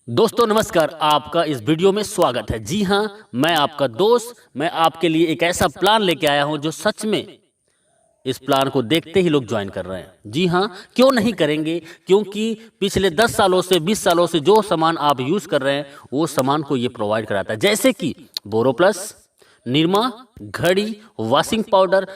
दोस्तों नमस्कार, आपका इस वीडियो में स्वागत है। जी हाँ, मैं आपका दोस्त, मैं आपके लिए एक ऐसा प्लान लेके आया हूं जो सच में इस प्लान को देखते ही लोग ज्वाइन कर रहे हैं। जी हाँ, क्यों नहीं करेंगे? क्योंकि पिछले 10 सालों से 20 सालों से जो सामान आप यूज कर रहे हैं वो सामान को ये प्रोवाइड कराता है, जैसे कि बोरोप्लस, निरमा, घड़ी, वॉशिंग पाउडर,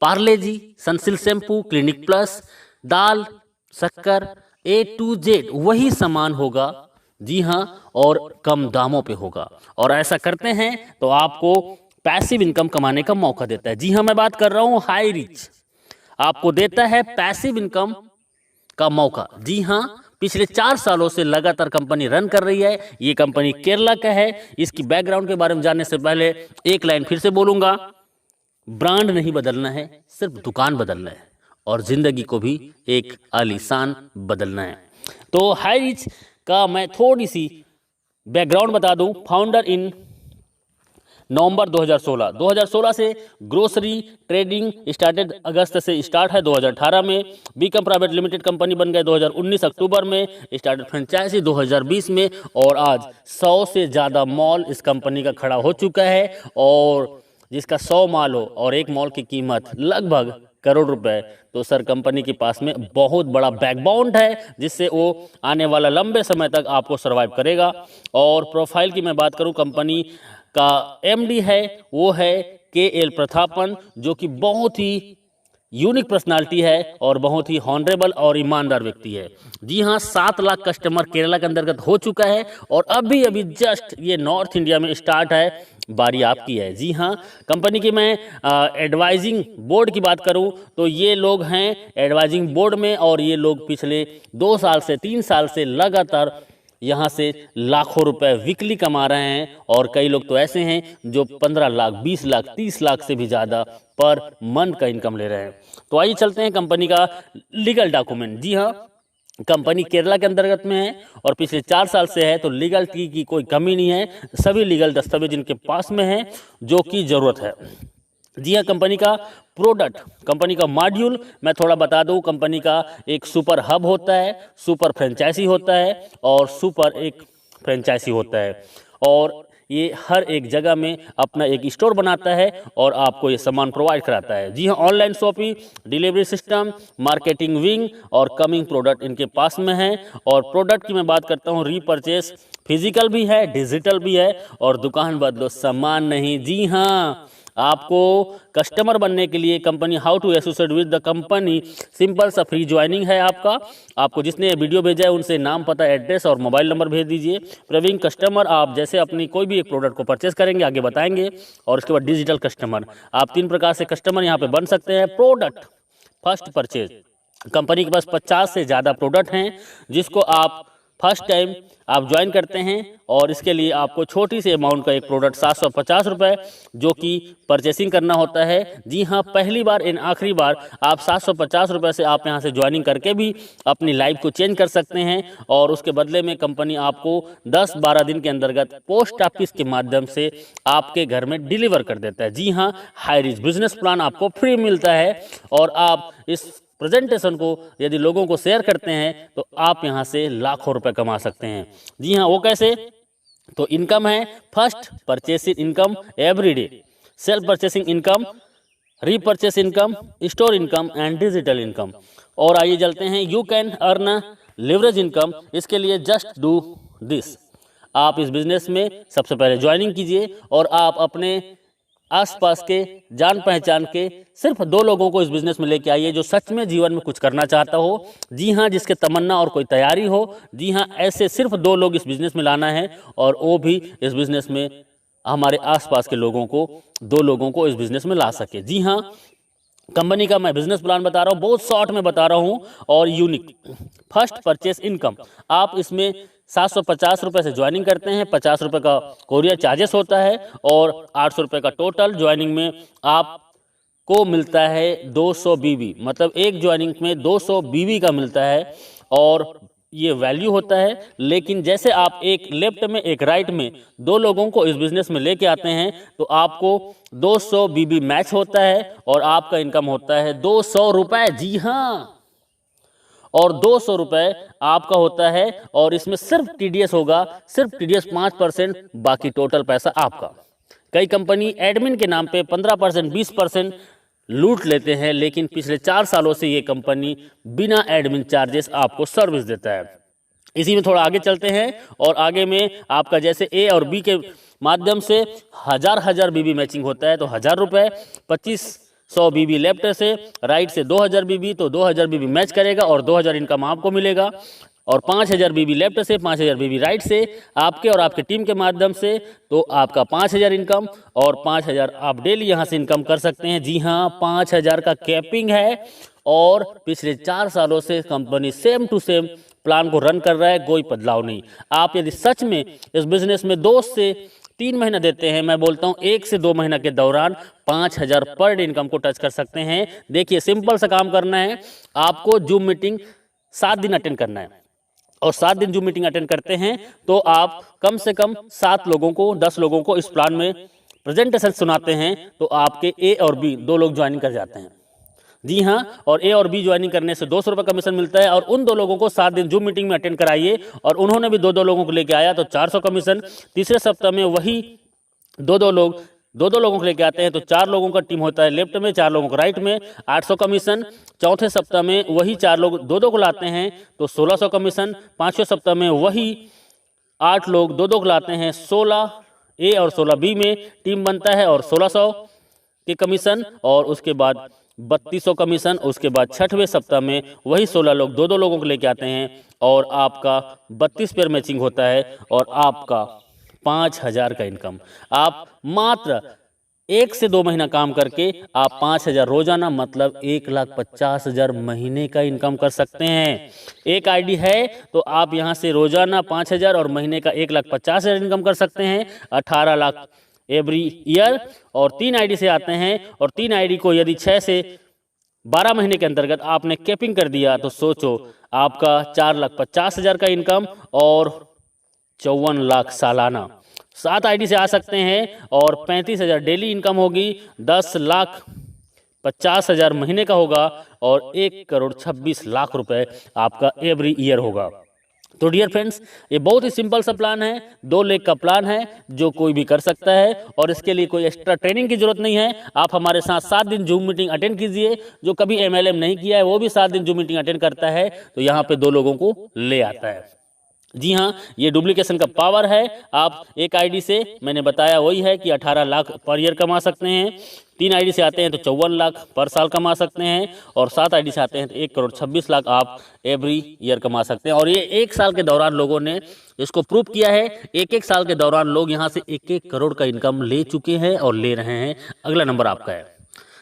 पार्ले जी, सनसिल्क शैम्पू, क्लिनिक प्लस, दाल, शक्कर, A to Z वही सामान होगा। जी हाँ, और कम दामों पे होगा। और ऐसा करते हैं तो आपको पैसिव इनकम कमाने का मौका देता है। जी हाँ, मैं बात कर रहा हूँ हाई रिच, आपको देता है पैसिव इनकम का मौका। जी हाँ, पिछले 4 सालों से लगातार कंपनी रन कर रही है। ये कंपनी केरला का है। इसकी बैकग्राउंड के बारे में जानने से पहले एक लाइन फिर से बोलूंगा, ब्रांड नहीं बदलना है, सिर्फ दुकान बदलना है और जिंदगी को भी एक आलीशान बदलना है। तो हाई रिच का मैं थोड़ी सी बैकग्राउंड बता दूं। फाउंडर इन नवंबर 2016 से ग्रोसरी ट्रेडिंग स्टार्टेड, अगस्त से स्टार्ट है। 2018 में बीकम प्राइवेट लिमिटेड कंपनी बन गए। 2019 अक्टूबर में स्टार्टेड फ्रेंचाइजी 2020 में, और आज 100 से ज़्यादा मॉल इस कंपनी का खड़ा हो चुका है। और जिसका 100 मॉल हो और एक मॉल की कीमत लगभग करोड़ रुपए, तो सर कंपनी के पास में बहुत बड़ा बैकबोन है जिससे वो आने वाला लंबे समय तक आपको सरवाइव करेगा। और प्रोफाइल की मैं बात करूं, कंपनी का MD है वो है KL प्रतापन, जो कि बहुत ही यूनिक पर्सनालिटी है और बहुत ही हॉनरेबल और ईमानदार व्यक्ति है। जी हाँ, 7 लाख कस्टमर केरला के अंतर्गत हो चुका है और अभी अभी जस्ट ये नॉर्थ इंडिया में स्टार्ट है। बारी आपकी है। जी हाँ, कंपनी की मैं एडवाइजिंग बोर्ड की बात करूं तो ये लोग हैं एडवाइजिंग बोर्ड में, और ये लोग पिछले 2 साल से 3 साल से लगातार यहाँ से लाखों रुपए वीकली कमा रहे हैं। और कई लोग तो ऐसे हैं जो 15 लाख, 20 लाख, 30 लाख से भी ज़्यादा पर मंथ का इनकम ले रहे हैं। तो आइए चलते हैं कंपनी का लीगल डॉक्यूमेंट। जी हाँ, कंपनी केरला के अंतर्गत में है और पिछले 4 साल से है, तो लीगल की कोई कमी नहीं है। सभी लीगल दस्तावेज इनके पास में है जो कि ज़रूरत है। जी हाँ, कंपनी का प्रोडक्ट, कंपनी का मॉड्यूल मैं थोड़ा बता दूं। कंपनी का एक सुपर हब होता है, सुपर फ्रेंचाइजी होता है और सुपर एक फ्रेंचाइजी होता है। और ये हर एक जगह में अपना एक स्टोर बनाता है और आपको ये सामान प्रोवाइड कराता है। जी हाँ, online shopping, delivery system, marketing wing और कमिंग प्रोडक्ट इनके पास में है। और प्रोडक्ट की मैं बात करता हूँ, रीपरचेस फिजिकल भी है, डिजिटल भी है, और दुकान बदलो सामान नहीं। जी हाँ, आपको कस्टमर बनने के लिए company how to associate with the company, simple सा फ्री ज्वाइनिंग है आपको जिसने वीडियो भेजा है उनसे नाम, पता, एड्रेस और मोबाइल नंबर भेज दीजिए। प्रवीण कस्टमर, आप जैसे अपनी कोई भी एक प्रोडक्ट को परचेस करेंगे आगे बताएंगे। और उसके बाद डिजिटल कस्टमर, आप 3 प्रकार से कस्टमर यहाँ पे बन सकते हैं। प्रोडक्ट फर्स्ट परचेज, कंपनी के पास 50 से ज़्यादा प्रोडक्ट हैं जिसको आप फर्स्ट टाइम आप ज्वाइन करते हैं, और इसके लिए आपको छोटी सी अमाउंट का एक प्रोडक्ट 750 रुपये जो कि परचेसिंग करना होता है। जी हाँ, पहली बार इन आखिरी बार आप 750 रुपये से आप यहाँ से ज्वाइनिंग करके भी अपनी लाइफ को चेंज कर सकते हैं। और उसके बदले में कंपनी आपको 10-12 दिन के अंतर्गत पोस्ट ऑफिस के माध्यम से आपके घर में डिलीवर कर देता है। जी हाँ, हाई रिच बिजनेस प्लान आपको फ्री मिलता है और आप इस प्रेजेंटेशन को यदि लोगों को शेयर करते हैं तो आप यहां से लाखों रुपए कमा सकते हैं। जी हाँ, वो कैसे? तो इनकम है first purchasing income everyday, self purchasing income, repurchase income, store income and digital income. और आइए चलते हैं, you can earn leverage income. इसके लिए जस्ट डू दिस, आप इस बिजनेस में सबसे पहले ज्वाइनिंग कीजिए और आप अपने आसपास के जान पहचान के सिर्फ 2 लोगों को इस बिजनेस में लेके आइए जो सच में जीवन में कुछ करना चाहता हो। जी हाँ, जिसके तमन्ना और कोई तैयारी हो। जी हाँ, ऐसे सिर्फ 2 लोग इस बिजनेस में लाना है, और वो भी इस बिजनेस में हमारे आसपास के लोगों को, 2 लोगों को इस बिजनेस में ला सके। जी हाँ, कंपनी का मैं बिजनेस प्लान बता रहा हूँ, बहुत शॉर्ट में बता रहा हूँ और यूनिक। फर्स्ट परचेस इनकम, आप इसमें 750 रुपये से ज्वाइनिंग करते हैं, 50 रुपये का कोरियर चार्जेस होता है और 800 रुपये का टोटल ज्वाइनिंग में आपको मिलता है 200 BB, मतलब एक ज्वाइनिंग में 200 BB का मिलता है। और ये वैल्यू होता है, लेकिन जैसे आप एक लेफ्ट में एक राइट में 2 लोगों को इस बिजनेस में लेके आते हैं तो आपको 200 BB मैच होता है और आपका इनकम होता है 200 रुपये। जी हाँ, और 200 रुपये आपका होता है। और इसमें सिर्फ टीडीएस होगा, सिर्फ टीडीएस 5%, बाकी टोटल पैसा आपका। कई कंपनी एडमिन के नाम पे 15%, 20% लूट लेते हैं, लेकिन पिछले 4 सालों से ये कंपनी बिना एडमिन चार्जेस आपको सर्विस देता है। इसी में थोड़ा आगे चलते हैं और आगे में आपका जैसे ए और बी के माध्यम से हजार बीबी मैचिंग होता है तो 1000 रुपये, 2500 बीबी लेफ्ट से, राइट से 2000 बीबी, तो 2000 बीबी मैच करेगा और 2000 इनकम आपको मिलेगा। और 5000 बीबी लेफ्ट से, 5000 बीबी राइट से आपके और आपके टीम के माध्यम से, तो आपका 5000 इनकम और 5000 आप डेली यहाँ से इनकम कर सकते हैं। जी हाँ, 5000 का कैपिंग है और पिछले 4 सालों से company same to same plan को रन कर रहा है, कोई बदलाव नहीं। आप यदि सच में इस बिजनेस में 2 से 3 महीना देते हैं, मैं बोलता हूँ 1 से 2 महीना के दौरान 5000 पर डे इनकम को टच कर सकते हैं। देखिए, सिंपल सा काम करना है, आपको जूम मीटिंग 7 दिन अटेंड करना है और 7 दिन जूम मीटिंग अटेंड करते हैं तो आप कम से कम 7 लोगों को, 10 लोगों को इस प्लान में प्रेजेंटेशन सुनाते हैं तो आपके ए और बी 2 लोग ज्वाइनिंग कर जाते हैं। जी हाँ, और ए और बी ज्वाइनिंग करने से 200 रुपये कमीशन मिलता है। और उन 2 लोगों को 7 दिन जूम मीटिंग में अटेंड कराइए और उन्होंने भी 2 लोगों को लेके आया तो 400 कमीशन। तीसरे सप्ताह में वही 2 लोगों को लेके आते हैं तो 4 लोगों का टीम होता है लेफ्ट में, 4 लोगों को राइट में, 800 कमीशन। चौथे सप्ताह में वही 4 लोग 2 को लाते हैं तो 1600 कमीशन। 5वें सप्ताह में वही 8 लोग 2 को लाते हैं, 16 ए और 16 बी में टीम बनता है और 1600 के कमीशन। और उसके बाद 3200 कमीशन। उसके बाद 6वें सप्ताह में वही 16 लोग 2 लोगों को लेके आते हैं और आपका 32 पेयर मैचिंग होता है और आपका 5000 का इनकम। आप मात्र 1 से 2 महीना काम करके आप 5000 रोजाना, मतलब 1,50,000 महीने का इनकम कर सकते हैं। एक आईडी है तो आप यहां से रोजाना 5000 और महीने का 1,50,000 इनकम कर सकते हैं, 18 लाख एवरी ईयर। और 3 आईडी से आते हैं और 3 आईडी को यदि 6 से 12 महीने के अंतर्गत आपने कैपिंग कर दिया तो सोचो आपका 4,50,000 का इनकम और 54 लाख सालाना। 7 आईडी से आ सकते हैं और 35,000 डेली इनकम होगी, 10,50,000 महीने का होगा और 1,26,00,000 रुपए आपका एवरी ईयर होगा। तो डियर फ्रेंड्स, ये बहुत ही सिंपल सा प्लान है, 2 लाख का प्लान है जो कोई भी कर सकता है और इसके लिए कोई एक्स्ट्रा ट्रेनिंग की जरूरत नहीं है। आप हमारे साथ 7 दिन जूम मीटिंग अटेंड कीजिए। जो कभी एमएलएम नहीं किया है वो भी 7 दिन जूम मीटिंग अटेंड करता है तो यहाँ पे 2 लोगों को ले आता है। जी हाँ, ये डुप्लीकेशन का पावर है। आप एक आईडी से, मैंने बताया वही है कि 18 लाख पर ईयर कमा सकते हैं। 3 आईडी से आते हैं तो 54 लाख पर साल कमा सकते हैं और 7 आईडी से आते हैं तो 1,26,00,000 आप एवरी ईयर कमा सकते हैं। और ये 1 साल के दौरान लोगों ने इसको प्रूव किया है। 1 साल के दौरान लोग यहाँ से 1 करोड़ का इनकम ले चुके हैं और ले रहे हैं। अगला नंबर आपका है।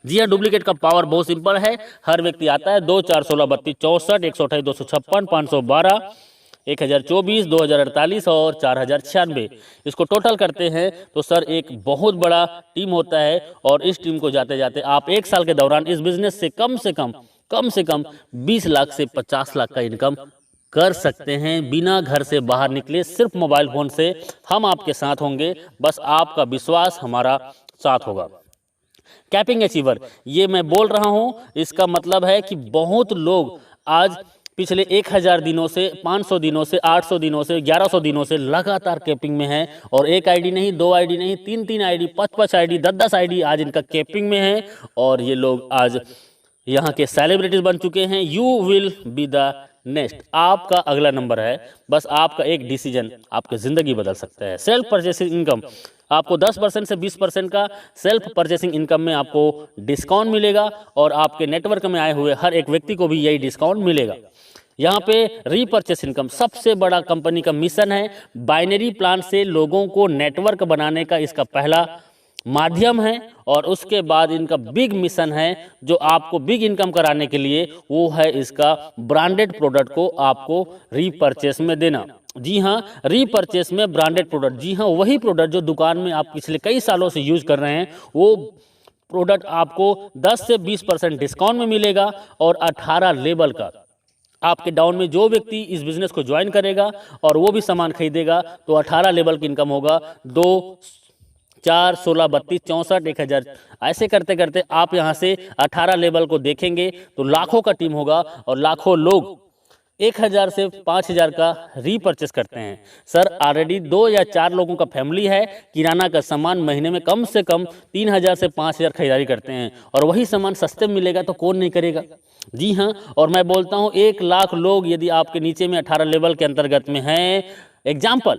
जी हाँ, डुप्लीकेट का पावर बहुत सिंपल है। हर व्यक्ति आता है 2, 4, 16, 32, 64, 128, 256, 512, 1024, 2048 और 4096। इसको टोटल करते हैं तो सर एक बहुत बड़ा टीम होता है और इस टीम को जाते जाते आप 1 साल के दौरान इस बिजनेस से कम से कम 20 लाख से 50 लाख का इनकम कर सकते हैं बिना घर से बाहर निकले। सिर्फ मोबाइल फोन से हम आपके साथ होंगे, बस आपका विश्वास हमारा साथ होगा। कैपिंग अचीवर, ये मैं बोल रहा हूं, इसका मतलब है कि बहुत लोग आज पिछले 1000 दिनों से, 500 दिनों से, 800 दिनों से, 1100 दिनों से लगातार कैपिंग में है और 1 आईडी नहीं, 2 आईडी नहीं, 3 आईडी, 5 आईडी, 10 आईडी आज इनका कैपिंग में है और ये लोग आज यहाँ के सेलिब्रिटीज बन चुके हैं। You will be the next, आपका अगला नंबर है। बस आपका एक डिसीजन आपकी जिंदगी बदल सकता है। सेल्फ परचेसिंग इनकम, आपको 10% से 20% का सेल्फ परचेसिंग इनकम में आपको डिस्काउंट मिलेगा और आपके नेटवर्क में आए हुए हर एक व्यक्ति को भी यही डिस्काउंट मिलेगा। यहाँ पे रीपरचेस इनकम सबसे बड़ा कंपनी का मिशन है। बाइनरी प्लान से लोगों को नेटवर्क बनाने का इसका पहला माध्यम है और उसके बाद इनका बिग मिशन है जो आपको बिग इनकम कराने के लिए, वो है इसका ब्रांडेड प्रोडक्ट को आपको रीपरचेस में देना। जी हाँ, रीपरचेस में ब्रांडेड प्रोडक्ट, जी हाँ वही प्रोडक्ट जो दुकान में आप पिछले कई सालों से यूज कर रहे हैं, वो प्रोडक्ट आपको 10 से 20% डिस्काउंट में मिलेगा और 18 लेवल का आपके डाउन में जो व्यक्ति इस बिजनेस को ज्वाइन करेगा और वो भी सामान खरीदेगा तो 18 लेवल की इनकम होगा। 2, 4, 16, 32, 64, 1000 ऐसे करते करते आप यहाँ से 18 लेवल को देखेंगे तो लाखों का टीम होगा और लाखों लोग 1000 से 5000 का रीपर्चेस करते हैं। सर ऑलरेडी 2 या 4 लोगों का फैमिली है, किराना का सामान महीने में कम से कम 3000 से 5000 खरीदारी करते हैं और वही सामान सस्ते में मिलेगा तो कौन नहीं करेगा। जी हाँ, और मैं बोलता हूँ 1 लाख लोग यदि आपके नीचे में 18 लेवल के अंतर्गत में हैं एग्जाम्पल,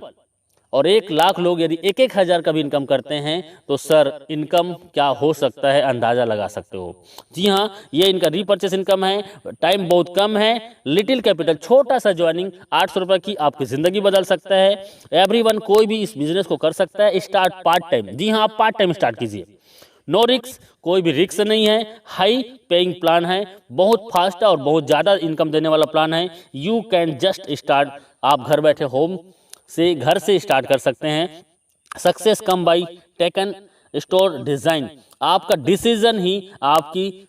और 1 लाख लोग यदि 1-1 हज़ार का भी इनकम करते हैं तो सर इनकम क्या हो सकता है अंदाज़ा लगा सकते हो। जी हाँ, ये इनका रीपर्चेस इनकम है, टाइम बहुत कम है, लिटिल कैपिटल, छोटा सा ज्वाइनिंग 800 रुपये की आपकी ज़िंदगी बदल सकता है। एवरीवन कोई भी इस बिज़नेस को कर सकता है, स्टार्ट पार्ट टाइम। जी हाँ, आप पार्ट टाइम स्टार्ट कीजिए, नो रिक्स, कोई भी रिक्स नहीं है, हाई पेइंग प्लान है, बहुत फास्ट और बहुत ज़्यादा इनकम देने वाला प्लान है। यू कैन जस्ट स्टार्ट, आप घर बैठे होम से घर से स्टार्ट कर सकते हैं। Success come by taken store design, आपका डिसीजन ही आपकी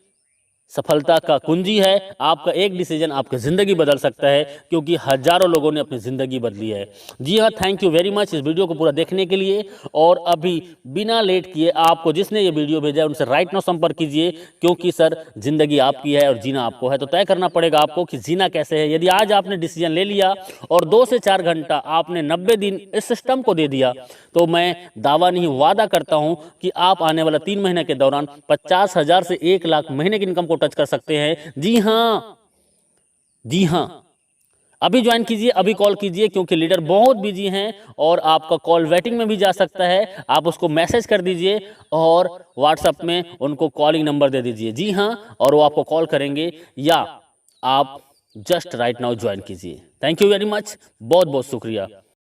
सफलता का कुंजी है। आपका एक डिसीजन आपकी ज़िंदगी बदल सकता है, क्योंकि हजारों लोगों ने अपनी ज़िंदगी बदली है। जी हाँ, थैंक यू वेरी मच इस वीडियो को पूरा देखने के लिए। और अभी बिना लेट किए आपको जिसने ये वीडियो भेजा है उनसे राइट नाउ संपर्क कीजिए, क्योंकि सर ज़िंदगी आपकी है और जीना आपको है, तो तय करना पड़ेगा आपको कि जीना कैसे है। यदि आज आपने डिसीजन ले लिया और 2 से 4 घंटा आपने 90 दिन इस सिस्टम को दे दिया, तो मैं दावा नहीं वादा करता हूं कि आप आने वाला 3 महीने के दौरान 50,000 से 1 लाख महीने की इनकम को टच कर सकते हैं। जी हाँ, जी हाँ, अभी ज्वाइन कीजिए, अभी कॉल कीजिए, क्योंकि लीडर बहुत बिजी हैं और आपका कॉल वेटिंग में भी जा सकता है। आप उसको मैसेज कर दीजिए और व्हाट्सएप में उनको कॉलिंग नंबर दे दीजिए। जी हाँ, और वो आपको कॉल करेंगे, या आप जस्ट राइट नाउ ज्वाइन कीजिए। थैंक यू वेरी मच, बहुत बहुत शुक्रिया।